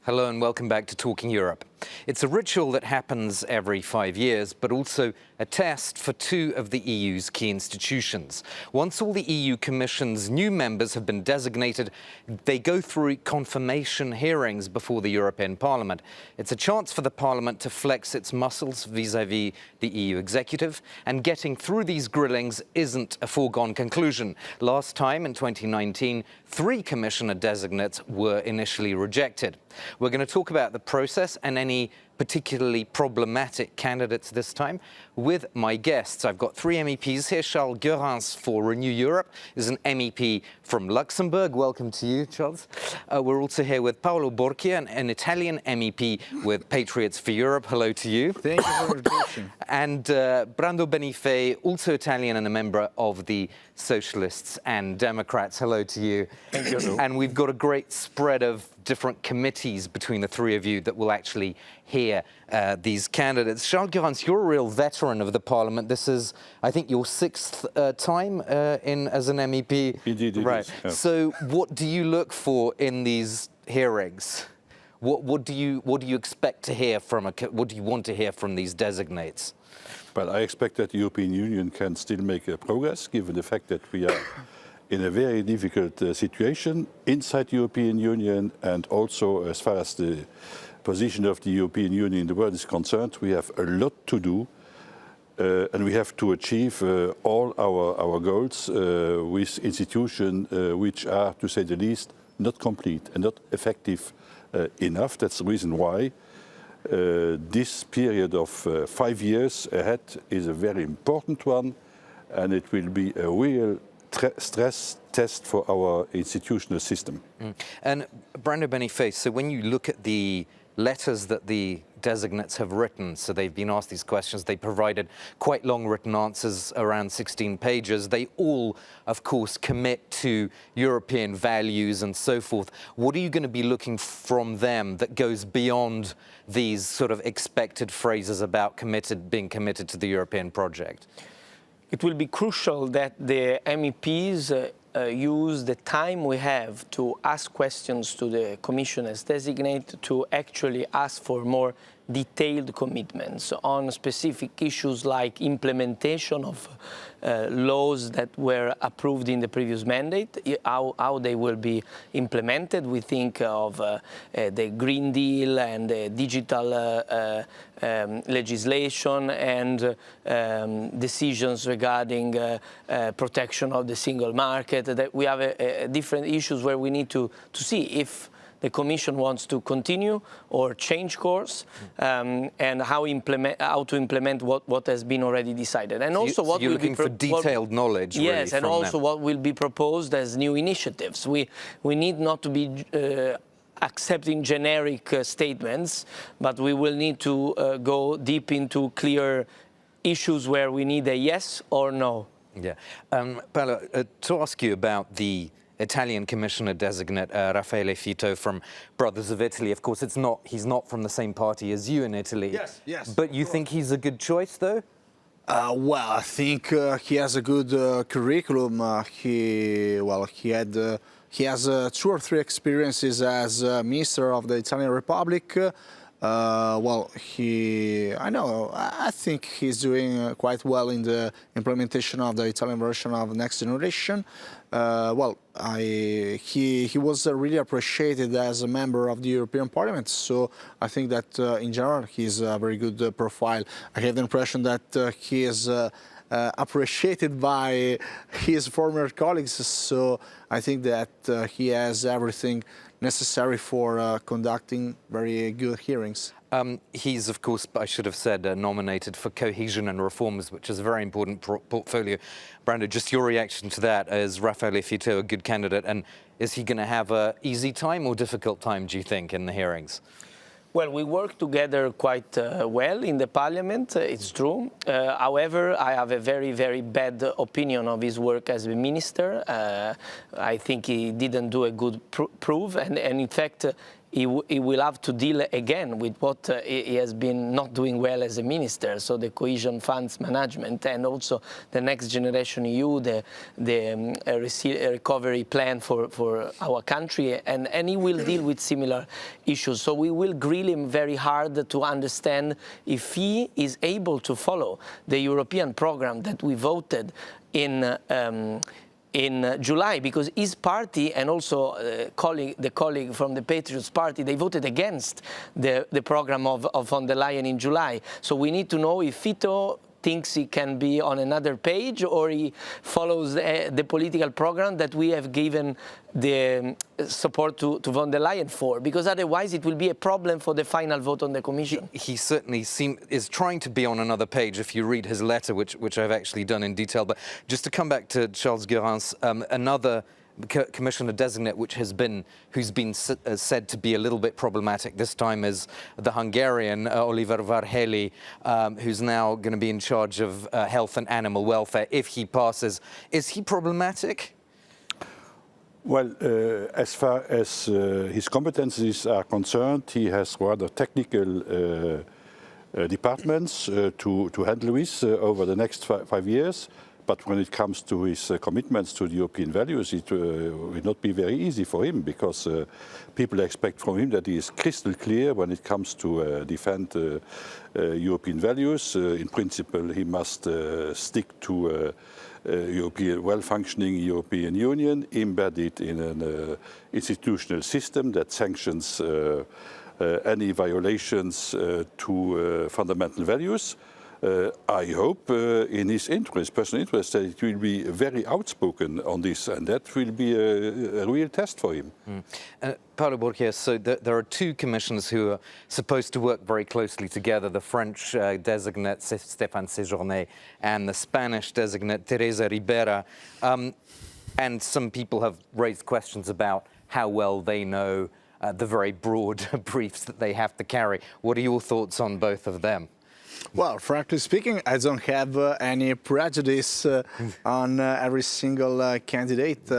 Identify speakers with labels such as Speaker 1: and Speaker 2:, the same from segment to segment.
Speaker 1: Hello and welcome back to Talking Europe. It's a ritual that happens every 5 years, but also a test for two of the EU's key institutions. Once all the EU Commission's new members have been designated, they go through confirmation hearings before the European Parliament. It's a chance for the Parliament to flex its muscles vis-à-vis the EU executive, and getting through these grillings isn't a foregone conclusion. Last time, in 2019, 3 commissioner-designates were initially rejected. We're going to talk about the process and any particularly problematic candidates this time with my guests. I've got 3 MEPs here. Charles Goerens for Renew Europe is an MEP from Luxembourg. Welcome to you, Charles. We're also here with Paolo Borchia, an Italian MEP with Patriots for Europe. Hello to you.
Speaker 2: Thank you for the invitation.
Speaker 1: And Brando Benifei, also Italian and a member of the Socialists and Democrats. Hello to you.
Speaker 2: Thank you.
Speaker 1: And we've got a great spread of different committees between the 3 of you that will actually hear these candidates. Charles Goerens, you're a real veteran of the Parliament. This is, I think, your 6th time as an MEP.
Speaker 2: Indeed, it
Speaker 1: right.
Speaker 2: is. Yeah.
Speaker 1: So, what do you look for in these hearings? What do you expect to hear from what do you want to hear from these designates?
Speaker 2: But I expect that the European Union can still make progress, given the fact that we are in a very difficult situation inside the European Union, and also as far as the position of the European Union in the world is concerned. We have a lot to do, and we have to achieve all our goals with institutions which are, to say the least, not complete and not effective enough. That's the reason why this period of 5 years ahead is a very important one, and it will be a real stress test for our institutional system.
Speaker 1: And Brando Benifei, so when you look at the letters that the designates have written, so they've been asked these questions, they provided quite long written answers, around 16 pages. They all, of course, commit to European values and so forth. What are you going to be looking from them that goes beyond these sort of expected phrases about being committed to the European project?
Speaker 3: It will be crucial that the MEPs use the time we have to ask questions to the commissioners-designate to actually ask for more detailed commitments on specific issues like implementation of laws that were approved in the previous mandate, how they will be implemented. We think of the Green Deal and the digital legislation and decisions regarding protection of the single market. That we have different issues where we need to see if the Commission wants to continue or change course, and how to implement what has been already decided. And also, what
Speaker 1: you're
Speaker 3: will
Speaker 1: looking for detailed knowledge.
Speaker 3: Yes,
Speaker 1: really,
Speaker 3: and also what will be proposed as new initiatives. We need not to be accepting generic statements, but we will need to go deep into clear issues where we need a yes or no.
Speaker 1: Yeah, Paolo, to ask you about the Italian commissioner-designate Raffaele Fitto from Brothers of Italy. Of course, he's not from the same party as you in Italy.
Speaker 4: Yes.
Speaker 1: But you think he's a good choice, though?
Speaker 4: Well, I think he has a good curriculum. He has 2 or 3 experiences as Minister of the Italian Republic. I think he's doing quite well in the implementation of the Italian version of Next Generation. He was really appreciated as a member of the European Parliament, so I think that in general he's a very good profile. I have the impression that he is appreciated by his former colleagues, so I think that he has everything necessary for conducting very good hearings.
Speaker 1: He's, of course, I should have said, nominated for Cohesion and Reforms, which is a very important portfolio. Brando, just your reaction to that. Is Raffaele Fitto a good candidate, and is he going to have an easy time or difficult time, do you think, in the hearings?
Speaker 3: Well, we work together quite well in the parliament, it's true. However, I have a very, very bad opinion of his work as a minister. I think he didn't do a good proof, and in fact, he will have to deal again with what he has been not doing well as a minister, so the cohesion funds management and also the Next Generation EU, the recovery plan for our country, and he will deal with similar issues. So we will grill him very hard to understand if he is able to follow the European program that we voted in July, because his party and also the colleague from the Patriots Party, they voted against the program of von der Leyen in July. So we need to know if Fito thinks he can be on another page or he follows the political program that we have given the support to von der Leyen for, because otherwise it will be a problem for the final vote on the Commission.
Speaker 1: He certainly is trying to be on another page if you read his letter, which I've actually done in detail. But just to come back to Charles Goerens, another commissioner-designate who's been said to be a little bit problematic this time is the Hungarian Oliver Varhelyi, who's now going to be in charge of health and animal welfare if he passes. Is he problematic?
Speaker 2: Well, as far as his competencies are concerned, he has rather technical departments to handle with over the next 5 years. But when it comes to his commitments to the European values, it will not be very easy for him, because people expect from him that he is crystal clear when it comes to defend European values. In principle, he must stick to well-functioning European Union, embedded in an institutional system that sanctions any violations to fundamental values. I hope in his interest, personal interest, that it will be very outspoken on this, and that will be a real test for him.
Speaker 1: Paolo Borges, so there are two commissioners who are supposed to work very closely together, the French designate Stéphane Séjourné and the Spanish designate Teresa Ribera. And some people have raised questions about how well they know the very broad briefs that they have to carry. What are your thoughts on both of them?
Speaker 4: Well, frankly speaking, I don't have any prejudice on every single candidate.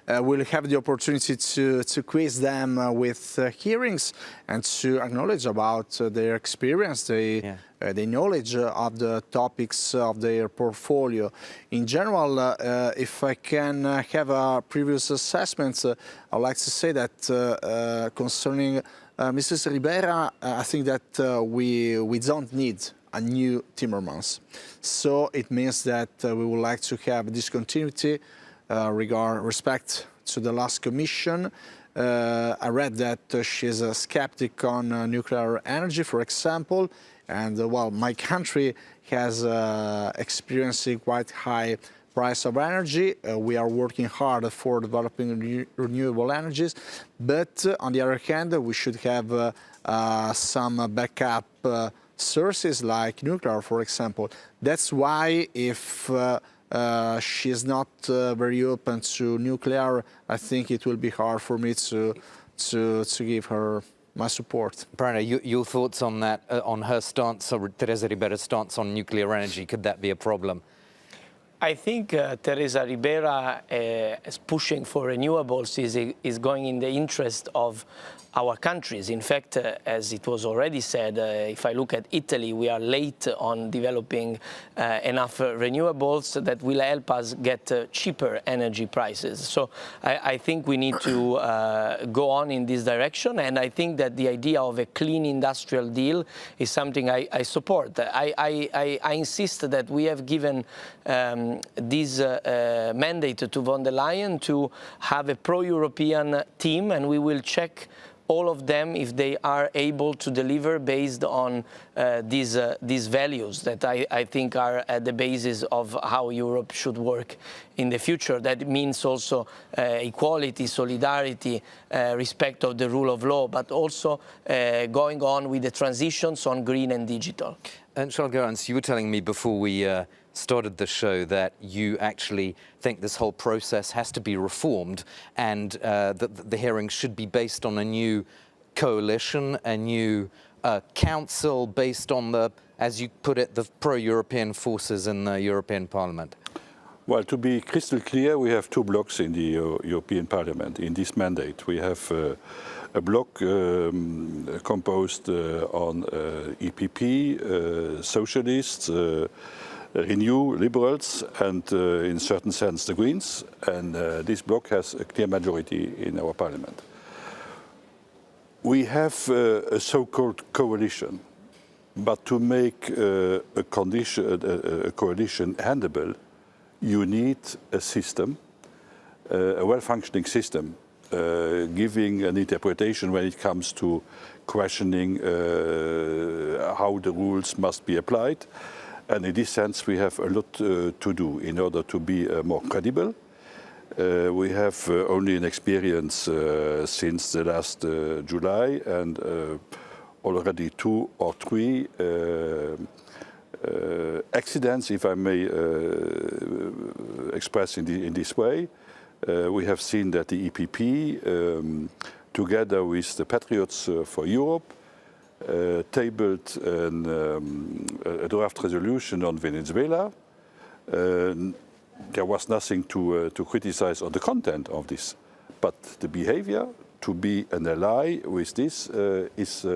Speaker 4: We'll have the opportunity to quiz them with hearings and to acknowledge about their experience, the knowledge of the topics of their portfolio. In general, if I can have a previous assessment, I'd like to say that concerning Mrs. Ribera, I think that we don't need a new Timmermans. So it means that we would like to have discontinuity respect to the last Commission. I read that she's a skeptic on nuclear energy, for example, and well, my country has experiencing quite high price of energy. We are working hard for developing renewable energies, but on the other hand, we should have some backup sources like nuclear, for example. That's why if she's not very open to nuclear, I think it will be hard for me to give her my support.
Speaker 1: Bruno, your thoughts on that, on her stance, or Teresa Ribera's stance on nuclear energy? Could that be a problem?
Speaker 3: I think Teresa Ribera is pushing for renewables is going in the interest of our countries. In fact, as it was already said, if I look at Italy, we are late on developing enough renewables that will help us get cheaper energy prices. So I think we need to go on in this direction, and I think that the idea of a clean industrial deal is something I support. I insist that we have given this mandate to von der Leyen to have a pro-European team, and we will check all of them if they are able to deliver based on these values that I think are at the basis of how Europe should work in the future. That means also equality, solidarity, respect of the rule of law, but also going on with the transitions on green and digital.
Speaker 1: And Charles Goerens, you were telling me before we started the show that you actually think this whole process has to be reformed, and that the hearings should be based on a new coalition, a new council based on the, as you put it, the pro-European forces in the European Parliament.
Speaker 2: Well, to be crystal clear, we have two blocks in the European Parliament in this mandate. We have a block composed on EPP, Socialists, Renew, Liberals, and in a certain sense the Greens. And this block has a clear majority in our Parliament. We have a so-called coalition, but to make a coalition handleable, you need a system, a well-functioning system, giving an interpretation when it comes to questioning how the rules must be applied. And in this sense, we have a lot to do in order to be more credible. We have only an experience since the last July, and already 2 or 3 accidents, if I may express in this way. We have seen that the EPP, together with the Patriots for Europe, tabled a draft resolution on Venezuela. There was nothing to criticize on the content of this, but the behavior to be an ally with this is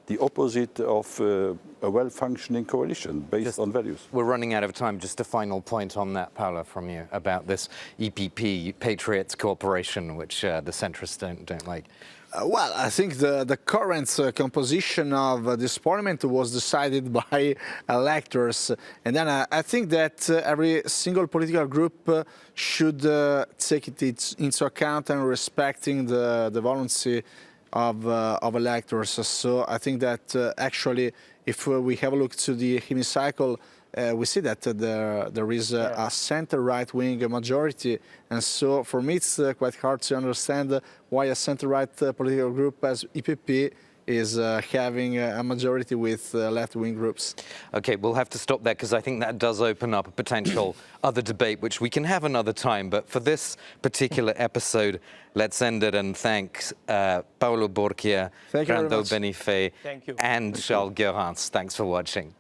Speaker 2: the opposite of a well-functioning coalition based on values.
Speaker 1: We're running out of time. Just a final point on that, Paolo, from you about this EPP Patriots cooperation, which the centrists don't like.
Speaker 4: Well, I think the current composition of this parliament was decided by electors. And then I think that every single political group should take it into account and respecting the voluncy of electors. So I think that actually, if we have a look to the hemicycle, we see that there is a center-right wing majority, and so for me it's quite hard to understand why a center-right political group as EPP is having a majority with left-wing groups.
Speaker 1: Okay, we'll have to stop there because I think that does open up a potential other debate, which we can have another time. But for this particular episode, let's end it and thank Paolo Borchia, Brando Benifei, and Charles Guerrans. Thanks for watching.